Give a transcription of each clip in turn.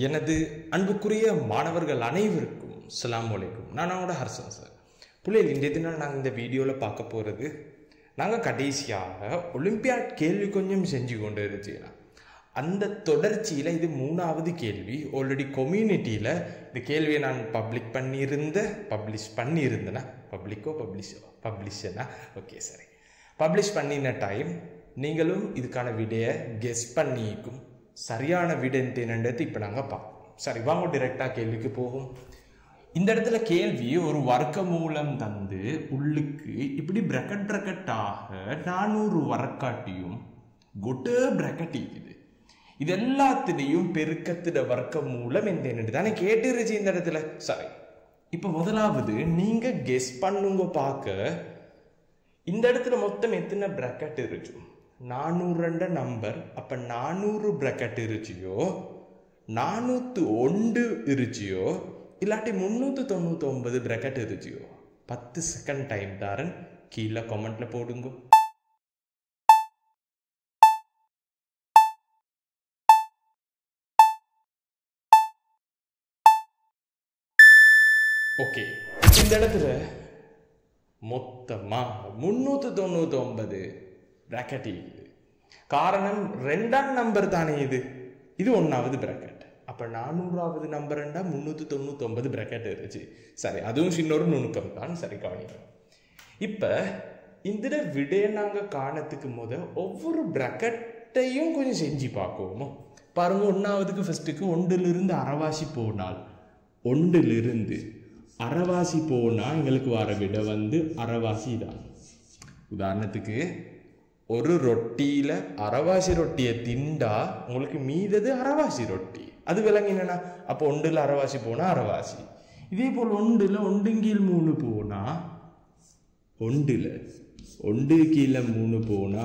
எனது அன்புக்குரிய மாணவர்கள் அனைவருக்கும் அஸ்ஸலாமு அலைக்கும். நான் அவங்களோட ஹர்ஷன் சார். பிள்ளைகள், இன்றைய தினம் நாங்கள் இந்த வீடியோவில் பார்க்க போகிறது, நாங்கள் கடைசியாக ஒலிம்பியாட் கேள்வி கொஞ்சம் செஞ்சு கொண்டு இருந்துச்சுன்னா அந்த தொடர்ச்சியில் இது 3வது கேள்வி. ஆல்ரெடி கம்யூனிட்டியில் இந்த கேள்வியை நான் பப்ளிஷ் பண்ணியிருந்தேன்னா ஓகே சரி, பப்ளிஷ் பண்ணின டைம் நீங்களும் இதுக்கான விடையை கெஸ் பண்ணிக்கும். சரியான விடை என்னன்றது இப்போ நாங்கள் பார்ப்போம். சரி, வாங்க டிரெக்டாக கேள்விக்கு போகும். இந்த இடத்துல கேள்வி ஒரு வர்க்க மூலம் தந்து உள்ளுக்கு இப்படி பிரக்கட்டாக 400 வரக்காட்டியும் கொட்டு பிரக்கட் இருக்குது. இது எல்லாத்திலையும் பெருக்கத்திட வர்க்க மூலம் என்ன தானே கேட்டுருச்சு இந்த இடத்துல. சரி, இப்போ முதலாவது நீங்க கெஸ் பண்ணுங்க பார்க்க. இந்த இடத்துல மொத்தம் எத்தனை பிரக்கெட் இருச்சு? 400 நம்பர். அப்ப 400 பிரக்கெட் இருச்சியோ, 401 இருச்சியோ, இல்லாட்டி 399 பிரக்கெட் இருச்சியோ? 10 செகண்ட் டைம் தாரன், கீழே கமெண்ட்ல போடுங்க. ஓகே, இந்த இடத்துல மொத்தமா 399 பிராக்கெட் இருக்குது. காரணம் 2ஆம் நம்பர் தானே இது 1வது பிராக்கெட். அப்ப 400வது நம்பர் 399 பிராக்கெட் இருந்துச்சு. சரி, அதுவும் இன்னொரு நுணுக்கம் தான். சரி, கவனிக்கணும். இப்ப இந்த விடைய நாங்க காணத்துக்கு ஒவ்வொரு பிராக்கெட்டையும் கொஞ்சம் செஞ்சு பார்க்குவோமோ. பாருங்க, 1வதுக்கு ஃபர்ஸ்ட்டுக்கு 1லிருந்து அரைவாசி போனால், 1லிருந்து அரைவாசி போனா எங்களுக்கு வர விட அரைவாசி தான். உதாரணத்துக்கு ஒரு ரொட்டியில அரைவாசி ரொட்டியை திண்டா உங்களுக்கு மீதது அரைவாசி ரொட்டி. அது விளங்கினா அப்போ 1ல் அரைவாசி போனா அரைவாசி. இதே போல் 1ல் 1/3 போனா, 1ல் 1/3 போனா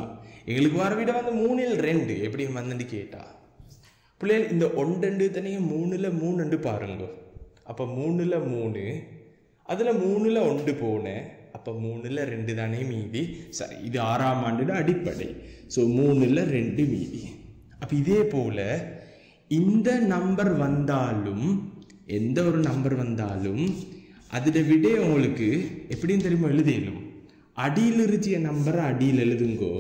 எங்களுக்கு வர விட 3ல் 2 எப்படி வந்துட்டு கேட்டா பிள்ளைகள், இந்த 1 தனியும் 3ல் 3 பாருங்க. அப்போ 3ல் 3, அதில் 3ல் 1 போனேன். அப்போ 3ல் 2 தானே மீதி. சரி, இது 6ஆம் ஆண்டு அடிப்படை. ஸோ 3ல் 2 மீதி. அப்போ இதே போல் இந்த நம்பர் வந்தாலும், எந்த ஒரு நம்பர் வந்தாலும் அதோட விட உங்களுக்கு எப்படின்னு தெரியுமா எழுதிடும்? அடியில் இருச்சிய நம்பரை அடியில் எழுதுங்கோ,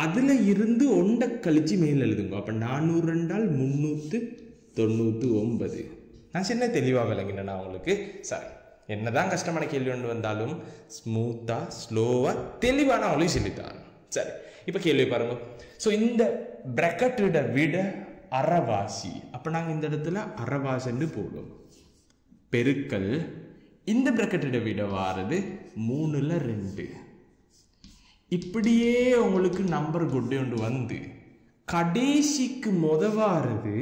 அதில் இருந்து 1 கழிச்சு மேல் எழுதுங்கோ. அப்போ 400 399. நான் சின்ன தெளிவாக விளங்கினேன் உங்களுக்கு. சரி, என்னதான் கஷ்டமான கேள்வி ஒன்று வந்தாலும் ஸ்மூத்தா ஸ்லோவா தெளிவான அவங்களையும் சொல்லித்தான். சரி, இப்போ கேள்வி பாருங்க. ஸோ இந்த பிரக்கெட்டோட விட அரைவாசி. அப்போ நாங்கள் இந்த இடத்துல அரைவாசின்னு போடுவோம். பெருக்கல் இந்த பிரக்கெட்டோட விட வாரது 3ல் 2. இப்படியே உங்களுக்கு நம்பர் கொண்டு கடைசிக்கு வாரது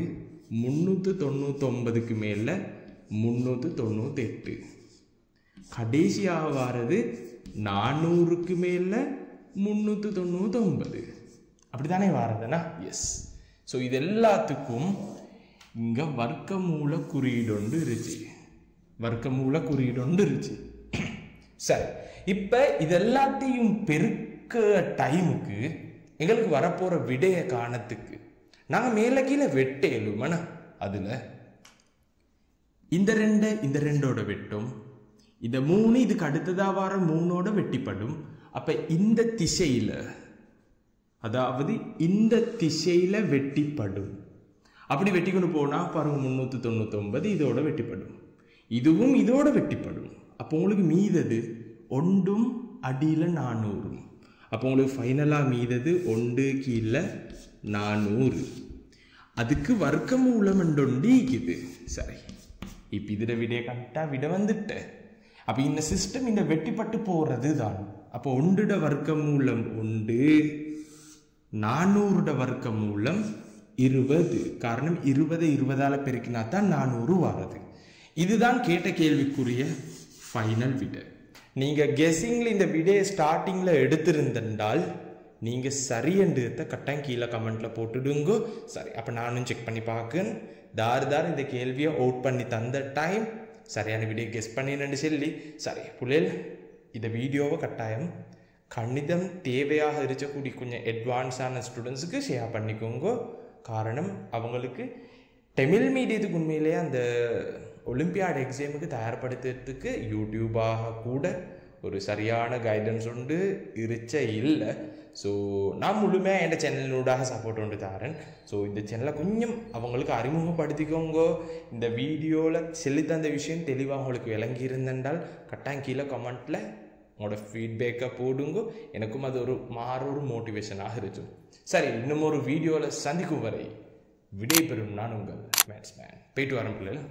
399க்கு மேல 398. கடைசியாக வாரது 400க்கு மேல 399. அப்படித்தானே வாரதுன்னா எஸ். ஸோ இது எல்லாத்துக்கும் இங்க வர்க்கமூல குறியீடு இருந்துச்சு. சரி, இப்ப இதெல்லாத்தையும் பெருக்க டைமுக்கு எங்களுக்கு வரப்போற விடைய காணத்துக்கு நாங்கள் மேலே கீழே வெட்டேலுமண்ணா. அதில் இந்த 2 இந்த 2ஓட வெட்டும், இந்த 3 இதுக்கு அடுத்ததாக வர 3ஓட வெட்டிப்படும். அப்போ இந்த திசையில், அதாவது இந்த திசையில் வெட்டிப்படும். அப்படி வெட்டி கொண்டு போனால் பாருங்க, 399 இதோட வெட்டிப்படும், இதுவும் இதோட வெட்டிப்படும். அப்போ உங்களுக்கு மீதது 1ம் அடியில் 400. அப்போ உங்களுக்கு ஃபைனலாக மீதது 1 கீழே 400. அதுக்கு வர்க்க மூலம் இருக்குது. சரி, இப்போ இதில் விடைய கரெக்டாக விட வந்துட்டு. அப்போ இந்த சிஸ்டம் இந்த வெட்டிப்பட்டு போகிறது தான். அப்போ 1 வர்க்க மூலம் 1, 400 வர்க்க மூலம் 20. காரணம் 20 20ஆல பெருக்கினா தான் 400 வாரது. இதுதான் கேட்ட கேள்விக்குரிய ஃபைனல் விடை. நீங்கள் கெஸிங்கில் இந்த விடையை ஸ்டார்டிங்கில் எடுத்திருந்தால் நீங்கள் சரியன்றதை கட்டாயம் கீழே கமெண்ட்டில் போட்டுடுங்க. சரி, அப்போ நானும் செக் பண்ணி பார்க்கேன். தார் இந்த கேள்வியை அவுட் பண்ணி தந்த டைம் சரியான வீடியோ கெஸ் பண்ணின்னு சொல்லி. சரி புள்ளைகள், இந்த வீடியோவை கட்டாயம் கணிதம் தேவையாக இருக்கக்கூடிய கொஞ்சம் அட்வான்ஸான ஸ்டூடெண்ட்ஸுக்கு ஷேர் பண்ணிக்கோங்க. காரணம் அவங்களுக்கு தமிழ் மீடியத்துக்கு உண்மையிலேயே அந்த ஒலிம்பியாட் எக்ஸாமுக்கு தயார்படுத்துறதுக்கு யூடியூபாக கூட ஒரு சரியான கைடன்ஸ் உண்டு இருச்ச இல்லை. ஸோ நான் முழுமையாக என் சேனலினூடாக சப்போர்ட் கொண்டு தரேன். ஸோ இந்த சேனலை கொஞ்சம் அவங்களுக்கு அறிமுகப்படுத்திக்கோங்க. இந்த வீடியோவில் செலுத்தந்த விஷயம் தெளிவாக உங்களுக்கு விளங்கி இருந்தென்றால் கட்டாயம் கீழே கமெண்ட்டில் உங்களோட ஃபீட்பேக்கை போடுங்க. எனக்கும் அது ஒரு மோட்டிவேஷனாக இருக்கும். சரி, இன்னும் ஒரு வீடியோவில் சந்திக்கும் வரை விடைபெறும் நான் உங்கள் பேட்ஸ்மேன். போயிட்டு வரேன் பிள்ளைகள்.